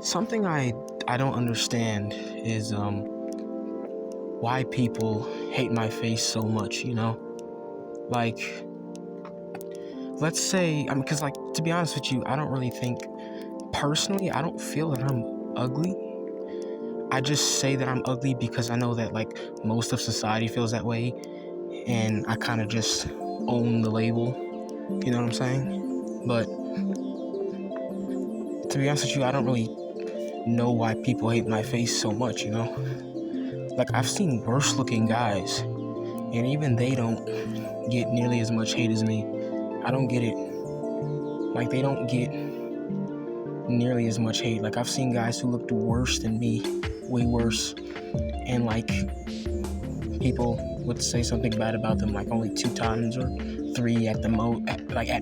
Something I don't understand is why people hate my face so much, Like, let's say, because, like, to be honest with you, I don't really think, personally, I don't feel that I'm ugly. I just say that I'm ugly because I know that, like, most of society feels that way, and I kind of just own the label, you know what I'm saying? But, to be honest with you, I don't really know why people hate my face so much, Like, I've seen worse looking guys, and even they don't get nearly as much hate as me. I don't get it. Like, they don't get nearly as much hate. Like, I've seen guys who looked worse than me, way worse, and, like, people would say something bad about them, like, only 2 times or 3 at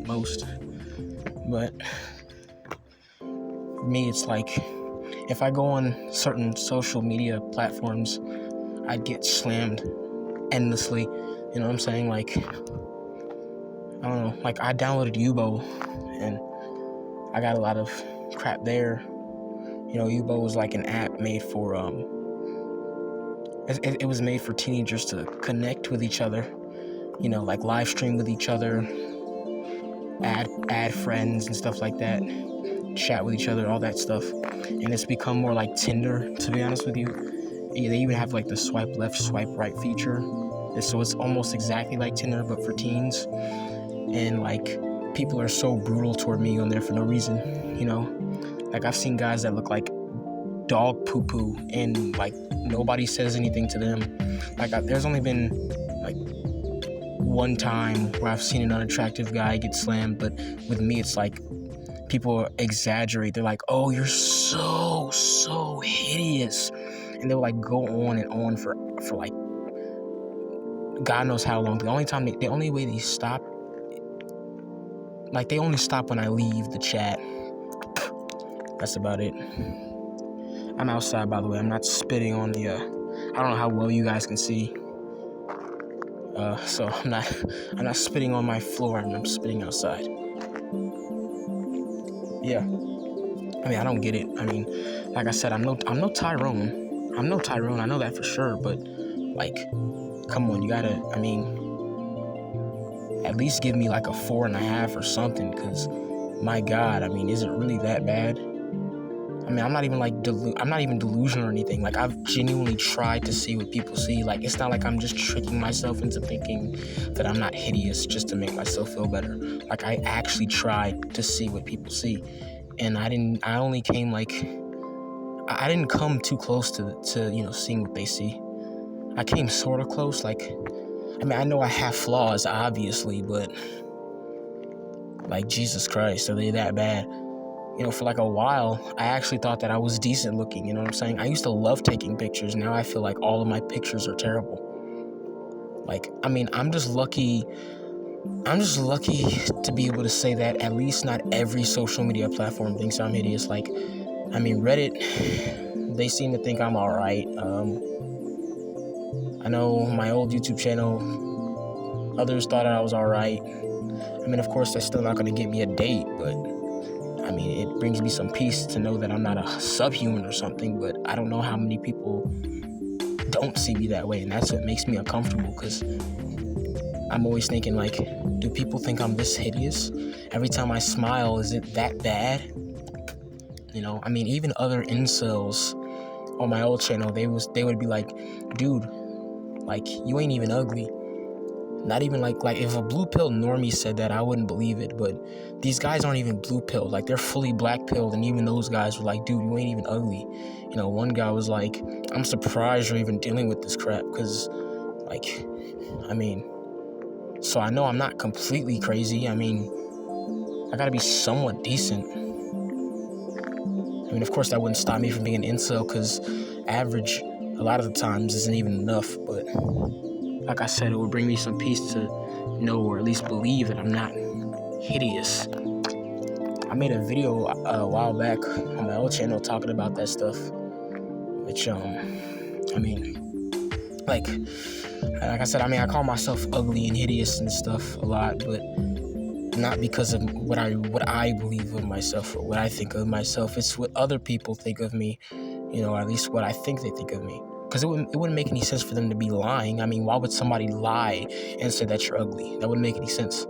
most. But for me, it's like, if I go on certain social media platforms, I'd get slammed endlessly, you know what I'm saying? Like, I don't know, like, I downloaded Yubo, and I got a lot of crap there. Yubo was like an app made for, it was made for teenagers to connect with each other, like live stream with each other, add friends and stuff like that, chat with each other, all that stuff. And it's become more like Tinder, to be honest with you. They even have like the swipe left, swipe right feature. So it's almost exactly like Tinder, but for teens. And like, people are so brutal toward me on there for no reason, Like, I've seen guys that look like dog poo-poo, and like nobody says anything to them. Like, there's only been like one time where I've seen an unattractive guy get slammed, but with me it's like people exaggerate. They're like, "Oh, you're so hideous," and they'll like go on and on for like God knows how long. The only way they stop, like, they only stop when I leave the chat. That's about it. I'm outside, by the way. I'm not spitting on the, I don't know how well you guys can see. So I'm not spitting on my floor. I'm spitting outside. Yeah. I don't get it. Like I said, I'm no Tyrone. I'm no Tyrone. I know that for sure. But, like, come on, you gotta, at least give me like a 4.5 or something. Because, my God, is it really that bad? I'm not even I'm not even delusional or anything. Like, I've genuinely tried to see what people see. Like, it's not like I'm just tricking myself into thinking that I'm not hideous just to make myself feel better. Like, I actually tried to see what people see, and I didn't come too close to seeing what they see. I came sort of close. Like, I know I have flaws, obviously, but, like, Jesus Christ, are they that bad? For like a while, I actually thought that I was decent looking, you know what I'm saying? I used to love taking pictures. Now I feel like all of my pictures are terrible. Like, I'm just lucky to be able to say that at least not every social media platform thinks I'm hideous. Like, Reddit, they seem to think I'm alright. I know my old YouTube channel, others thought I was alright. Of course, they're still not going to get me a date, but it brings me some peace to know that I'm not a subhuman or something. But I don't know how many people don't see me that way, and that's what makes me uncomfortable, because I'm always thinking, like, do people think I'm this hideous? Every time I smile, is it that bad? Even other incels on my old channel, they would be like, dude, like, you ain't even ugly. Not even like if a blue pill normie said that, I wouldn't believe it. But these guys aren't even blue pilled. Like, they're fully black pilled, and even those guys were like, dude, you ain't even ugly. One guy was like, I'm surprised you're even dealing with this crap, because, like, so I know I'm not completely crazy. I gotta be somewhat decent. Of course, that wouldn't stop me from being an incel, because average a lot of the times isn't even enough. But like I said, it would bring me some peace to know, or at least believe, that I'm not hideous. I made a video a while back on my old channel talking about that stuff, which, like I said, I call myself ugly and hideous and stuff a lot, but, not because of what I believe of myself or what I think of myself. It's what other people think of me, or at least what I think they think of me. Because it wouldn't make any sense for them to be lying. I mean, why would somebody lie and say that you're ugly? That wouldn't make any sense.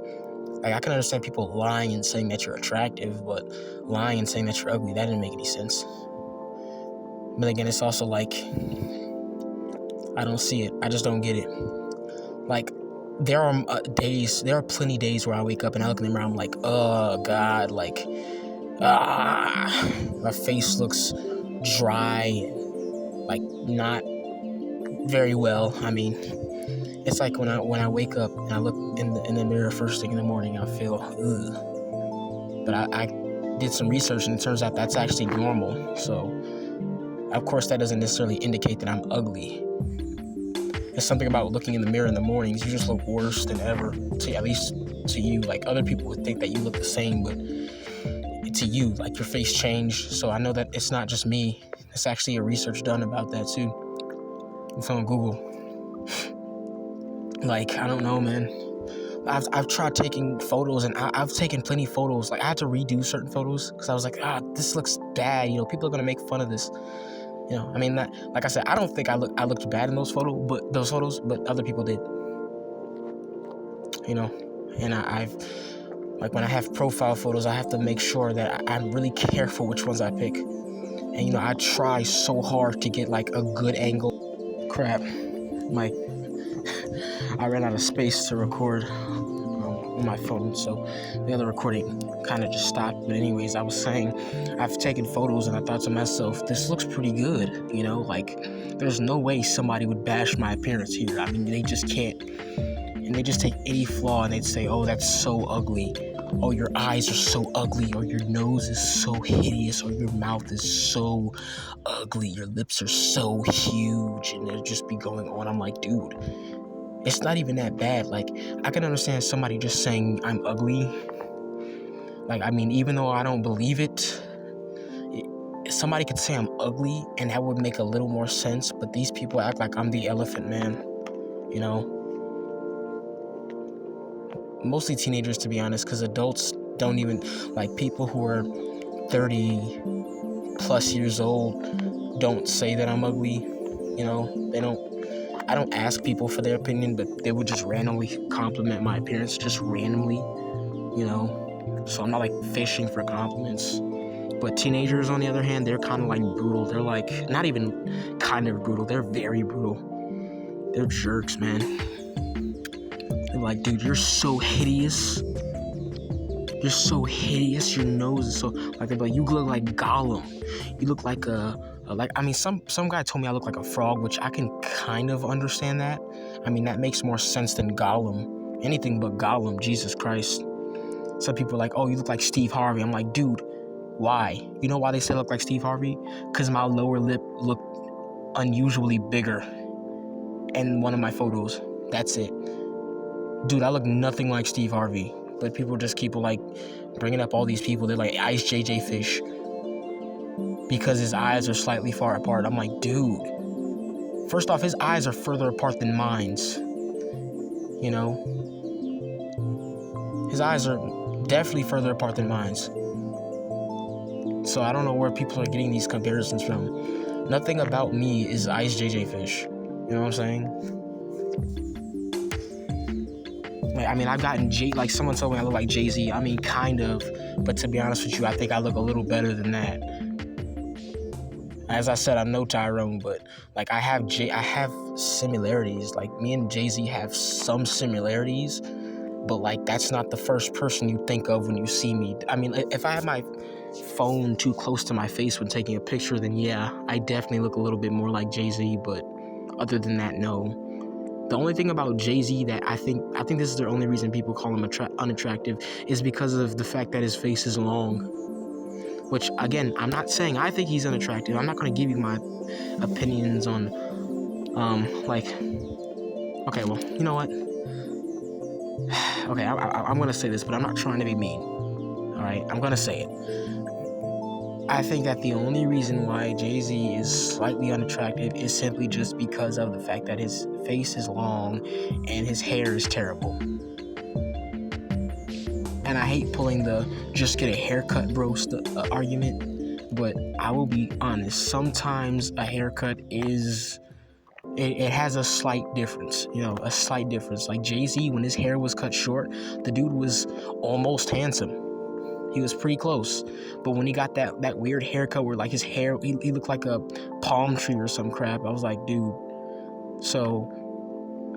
Like, I can understand people lying and saying that you're attractive, but lying and saying that you're ugly, that didn't make any sense. But again, it's also like, I don't see it. I just don't get it. Like, there are plenty days where I wake up and I look in the mirror, I'm like, oh God, like, my face looks dry, like, not very well. I mean, it's like when I wake up and I look in the mirror first thing in the morning, I feel ugh. But I did some research and it turns out that's actually normal. So of course that doesn't necessarily indicate that I'm ugly. There's something about looking in the mirror in the mornings, you just look worse than ever. At least to you. Like, other people would think that you look the same, but to you, like, your face changed. So I know that it's not just me. It's actually a research done about that too. It's on Google. Like, I don't know, man. I've tried taking photos, and I've taken plenty of photos. Like, I had to redo certain photos because I was like, this looks bad. People are gonna make fun of this. I mean, like I said, I don't think I looked bad in those photos, but other people did. And I've like, when I have profile photos, I have to make sure that I'm really careful which ones I pick. And I try so hard to get like a good angle. Crap, I ran out of space to record on my phone, so the other recording kind of just stopped. But anyways, I was saying, I've taken photos and I thought to myself, this looks pretty good. Like, there's no way somebody would bash my appearance here. I mean, they just can't. And they just take any flaw and they'd say, oh, that's so ugly. Oh, your eyes are so ugly, or your nose is so hideous, or your mouth is so ugly, your lips are so huge, and they'll just be going on. I'm like, dude, it's not even that bad. Like, I can understand somebody just saying I'm ugly. Like, I mean, even though I don't believe it, somebody could say I'm ugly, and that would make a little more sense. But these people act like I'm the elephant man, Mostly teenagers, to be honest, because adults don't even, like, people who are 30 plus years old don't say that I'm ugly. I don't ask people for their opinion, but they would just randomly compliment my appearance, just randomly, so I'm not like fishing for compliments. But teenagers, on the other hand, they're kind of like brutal. They're like, not even kind of brutal, they're very brutal. They're jerks, man. They're like, dude, you're so hideous. You're so hideous. Your nose is so, like, they're like, you look like Gollum. You look like some guy told me I look like a frog, which I can kind of understand that. I mean, that makes more sense than Gollum. Anything but Gollum, Jesus Christ. Some people are like, oh, you look like Steve Harvey. I'm like, dude, why? You know why they say I look like Steve Harvey? Because my lower lip looked unusually bigger in one of my photos. That's it. Dude, I look nothing like Steve Harvey. But people just keep like bringing up all these people. They're like Ice JJ Fish because his eyes are slightly far apart. I'm like, dude, first off, his eyes are further apart than mine's. His eyes are definitely further apart than mine's. So I don't know where people are getting these comparisons from. Nothing about me is Ice JJ Fish. You know what I'm saying? Like, I mean, I've gotten like, someone told me I look like Jay-Z. I mean, kind of, but to be honest with you, I think I look a little better than that. As I said, I'm no Tyrone, but like, I have similarities. Like, me and Jay-Z have some similarities, but like, that's not the first person you think of when you see me. I mean, if I have my phone too close to my face when taking a picture, then yeah, I definitely look a little bit more like Jay-Z, but other than that, no. The only thing about Jay-Z that I think this is the only reason people call him unattractive is because of the fact that his face is long. Which, again, I'm not saying I think he's unattractive. I'm not going to give you my opinions on, okay, well, you know what? Okay, I'm going to say this, but I'm not trying to be mean. All right, I'm going to say it. I think that the only reason why Jay-Z is slightly unattractive is simply just because of the fact that his face is long and his hair is terrible. and I hate pulling the just get a haircut bro argument, but I will be honest, sometimes a haircut is, it has a slight difference, a slight difference. Like Jay-Z, when his hair was cut short, the dude was almost handsome. He was pretty close. But when he got that weird haircut where like his hair, he looked like a palm tree or some crap, I was like, dude. So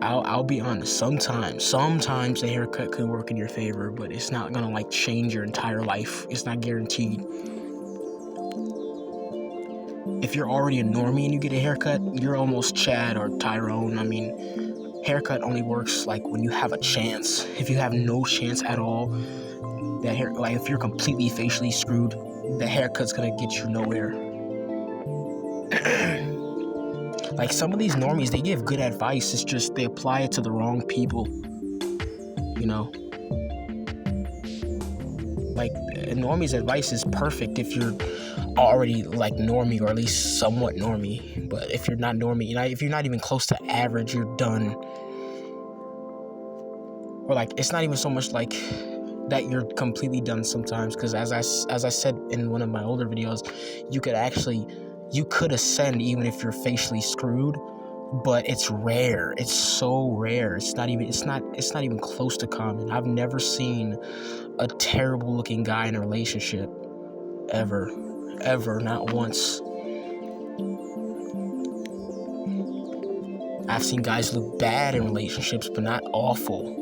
I'll be honest, sometimes the haircut could work in your favor, but it's not gonna like change your entire life. It's not guaranteed. If you're already a normie and you get a haircut, you're almost Chad or Tyrone. I mean, haircut only works like when you have a chance. If you have no chance at all, like if you're completely facially screwed, the haircut's gonna get you nowhere. Like some of these normies, they give good advice. It's just they apply it to the wrong people. Like a normie's advice is perfect if you're already like normie, or at least somewhat normie. But if you're not normie, if you're not even close to average, you're done. Or like it's not even so much like that you're completely done sometimes, because as I said in one of my older videos, you could ascend even if you're facially screwed, but it's rare. It's so rare. It's not even close to common. I've never seen a terrible looking guy in a relationship ever, not once. I've seen guys look bad in relationships, but not awful.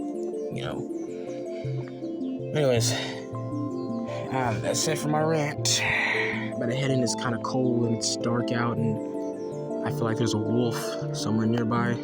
Anyways, that's it for my rant. But the head in is kind of cold and it's dark out, and I feel like there's a wolf somewhere nearby.